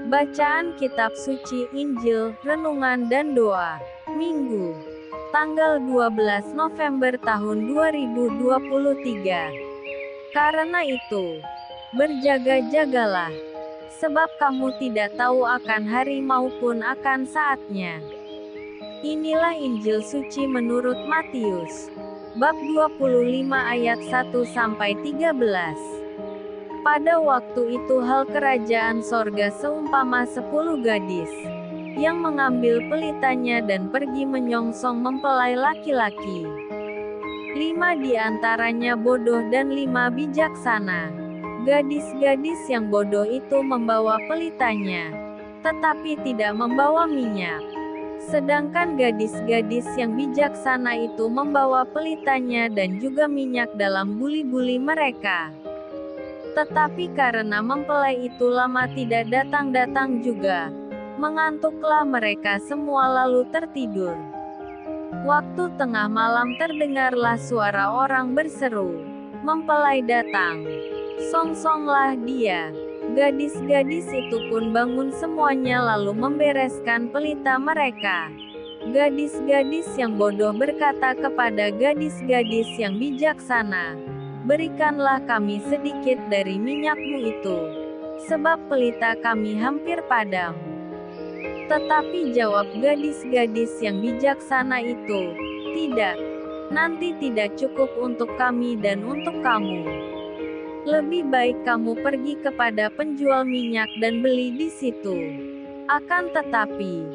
Bacaan Kitab Suci Injil, Renungan dan Doa. Minggu, tanggal 12 November tahun 2023. Karena itu, berjaga-jagalah, sebab kamu tidak tahu akan hari maupun akan saatnya. Inilah Injil Suci menurut Matius, bab 25 ayat 1-13. Pada waktu itu hal kerajaan sorga seumpama 10 gadis, yang mengambil pelitanya dan pergi menyongsong mempelai laki-laki. 5 di antaranya bodoh dan 5 bijaksana. Gadis-gadis yang bodoh itu membawa pelitanya, tetapi tidak membawa minyak. Sedangkan gadis-gadis yang bijaksana itu membawa pelitanya dan juga minyak dalam buli-buli mereka. Tetapi karena mempelai itu lama tidak datang-datang juga, mengantuklah mereka semua lalu tertidur. Waktu tengah malam terdengarlah suara orang berseru, "Mempelai datang, songsonglah dia." Gadis-gadis itu pun bangun semuanya lalu membereskan pelita mereka. Gadis-gadis yang bodoh berkata kepada gadis-gadis yang bijaksana, "Berikanlah kami sedikit dari minyakmu itu, sebab pelita kami hampir padam." Tetapi jawab gadis-gadis yang bijaksana itu, "Tidak, nanti tidak cukup untuk kami dan untuk kamu. Lebih baik kamu pergi kepada penjual minyak dan beli di situ." Akan tetapi,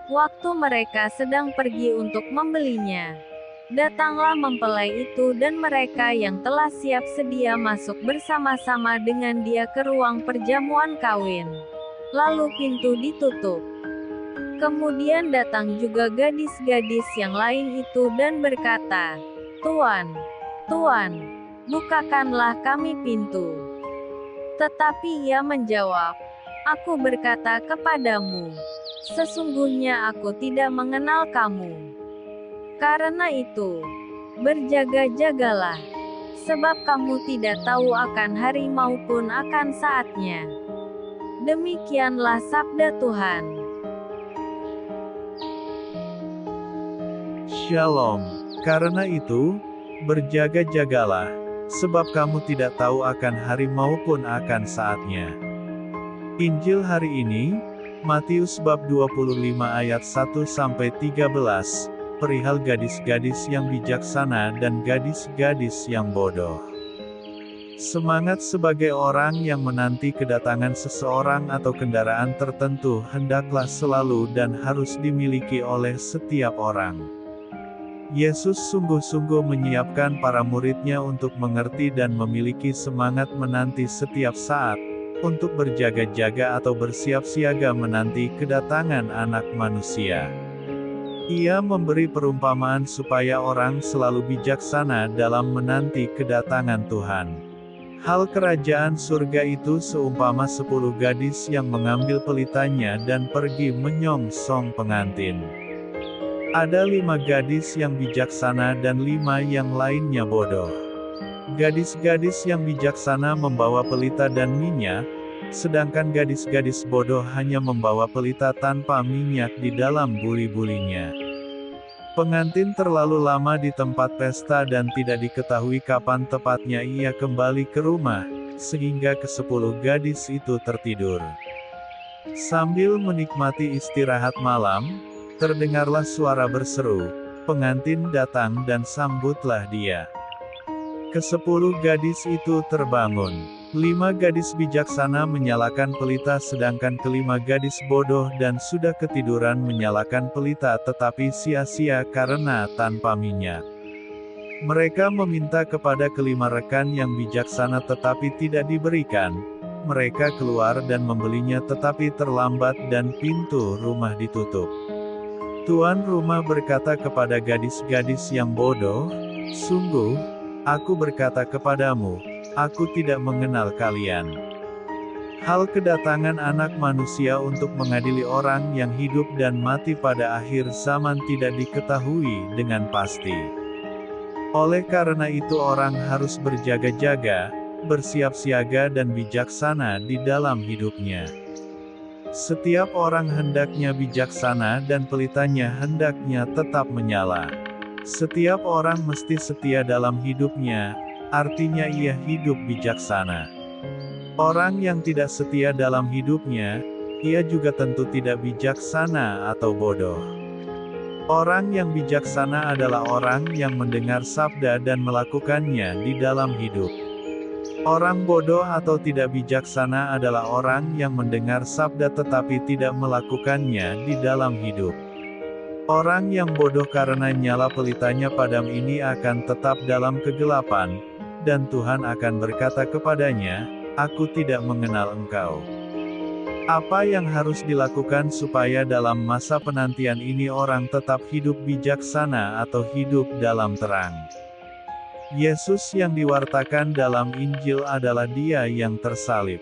waktu mereka sedang pergi untuk membelinya, datanglah mempelai itu dan mereka yang telah siap sedia masuk bersama-sama dengan dia ke ruang perjamuan kawin. Lalu pintu ditutup. Kemudian datang juga gadis-gadis yang lain itu dan berkata, "Tuan, Tuan, bukakanlah kami pintu." Tetapi ia menjawab, "Aku berkata kepadamu, sesungguhnya aku tidak mengenal kamu. Karena itu, berjaga-jagalah, sebab kamu tidak tahu akan hari maupun akan saatnya." Demikianlah sabda Tuhan. Shalom. Karena itu, berjaga-jagalah, sebab kamu tidak tahu akan hari maupun akan saatnya. Injil hari ini, Matius bab 25 ayat 1-13. Perihal gadis-gadis yang bijaksana dan gadis-gadis yang bodoh. Semangat sebagai orang yang menanti kedatangan seseorang atau kendaraan tertentu hendaklah selalu dan harus dimiliki oleh setiap orang. Yesus sungguh-sungguh menyiapkan para muridnya untuk mengerti dan memiliki semangat menanti setiap saat, untuk berjaga-jaga atau bersiap siaga menanti kedatangan Anak Manusia. Ia memberi perumpamaan supaya orang selalu bijaksana dalam menanti kedatangan Tuhan. Hal kerajaan surga itu seumpama 10 gadis yang mengambil pelitanya dan pergi menyongsong pengantin. Ada 5 gadis yang bijaksana dan 5 yang lainnya bodoh. Gadis-gadis yang bijaksana membawa pelita dan minyak, sedangkan gadis-gadis bodoh hanya membawa pelita tanpa minyak di dalam buli-bulinya. Pengantin terlalu lama di tempat pesta dan tidak diketahui kapan tepatnya ia kembali ke rumah, sehingga ke-10 gadis itu tertidur. Sambil menikmati istirahat malam, terdengarlah suara berseru, "Pengantin datang dan sambutlah dia." Ke-10 gadis itu terbangun. 5 gadis bijaksana menyalakan pelita sedangkan ke-5 gadis bodoh dan sudah ketiduran menyalakan pelita tetapi sia-sia karena tanpa minyak. Mereka meminta kepada ke-5 rekan yang bijaksana tetapi tidak diberikan. Mereka keluar dan membelinya tetapi terlambat dan pintu rumah ditutup. Tuan rumah berkata kepada gadis-gadis yang bodoh, "Sungguh, aku berkata kepadamu, aku tidak mengenal kalian." Hal kedatangan Anak Manusia untuk mengadili orang yang hidup dan mati pada akhir zaman tidak diketahui dengan pasti. Oleh karena itu orang harus berjaga-jaga, bersiap siaga dan bijaksana di dalam hidupnya. Setiap orang hendaknya bijaksana dan pelitanya hendaknya tetap menyala. Setiap orang mesti setia dalam hidupnya, artinya ia hidup bijaksana. Orang yang tidak setia dalam hidupnya, ia juga tentu tidak bijaksana atau bodoh. Orang yang bijaksana adalah orang yang mendengar sabda dan melakukannya di dalam hidup. Orang bodoh atau tidak bijaksana adalah orang yang mendengar sabda tetapi tidak melakukannya di dalam hidup. Orang yang bodoh karena nyala pelitanya padam ini akan tetap dalam kegelapan, dan Tuhan akan berkata kepadanya, "Aku tidak mengenal engkau." Apa yang harus dilakukan supaya dalam masa penantian ini orang tetap hidup bijaksana atau hidup dalam terang? Yesus yang diwartakan dalam Injil adalah Dia yang tersalib.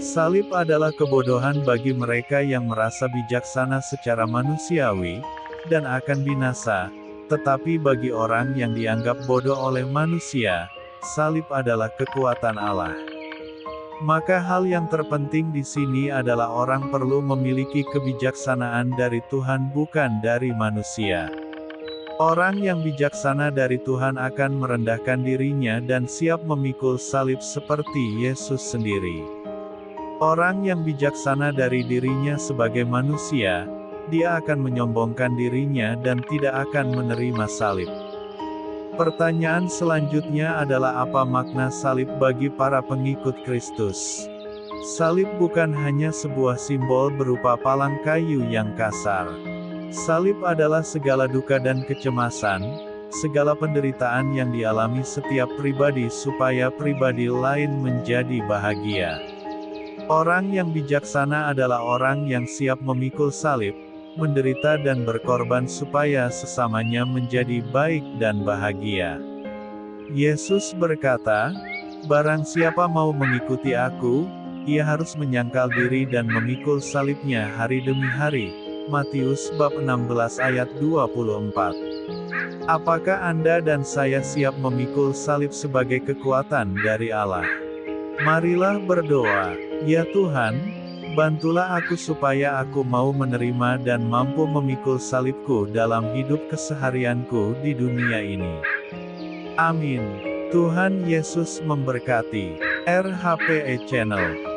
Salib adalah kebodohan bagi mereka yang merasa bijaksana secara manusiawi, dan akan binasa, tetapi bagi orang yang dianggap bodoh oleh manusia, salib adalah kekuatan Allah. Maka hal yang terpenting di sini adalah orang perlu memiliki kebijaksanaan dari Tuhan bukan dari manusia. Orang yang bijaksana dari Tuhan akan merendahkan dirinya dan siap memikul salib seperti Yesus sendiri. Orang yang bijaksana dari dirinya sebagai manusia, dia akan menyombongkan dirinya dan tidak akan menerima salib. Pertanyaan selanjutnya adalah apa makna salib bagi para pengikut Kristus? Salib bukan hanya sebuah simbol berupa palang kayu yang kasar. Salib adalah segala duka dan kecemasan, segala penderitaan yang dialami setiap pribadi supaya pribadi lain menjadi bahagia. Orang yang bijaksana adalah orang yang siap memikul salib, menderita dan berkorban supaya sesamanya menjadi baik dan bahagia. Yesus berkata, "Barang siapa mau mengikuti aku, ia harus menyangkal diri dan memikul salibnya hari demi hari." Matius bab 16 ayat 24. Apakah Anda dan saya siap memikul salib sebagai kekuatan dari Allah? Marilah berdoa. Ya Tuhan, bantulah aku supaya aku mau menerima dan mampu memikul salibku dalam hidup keseharianku di dunia ini. Amin. Tuhan Yesus memberkati. RHPE Channel.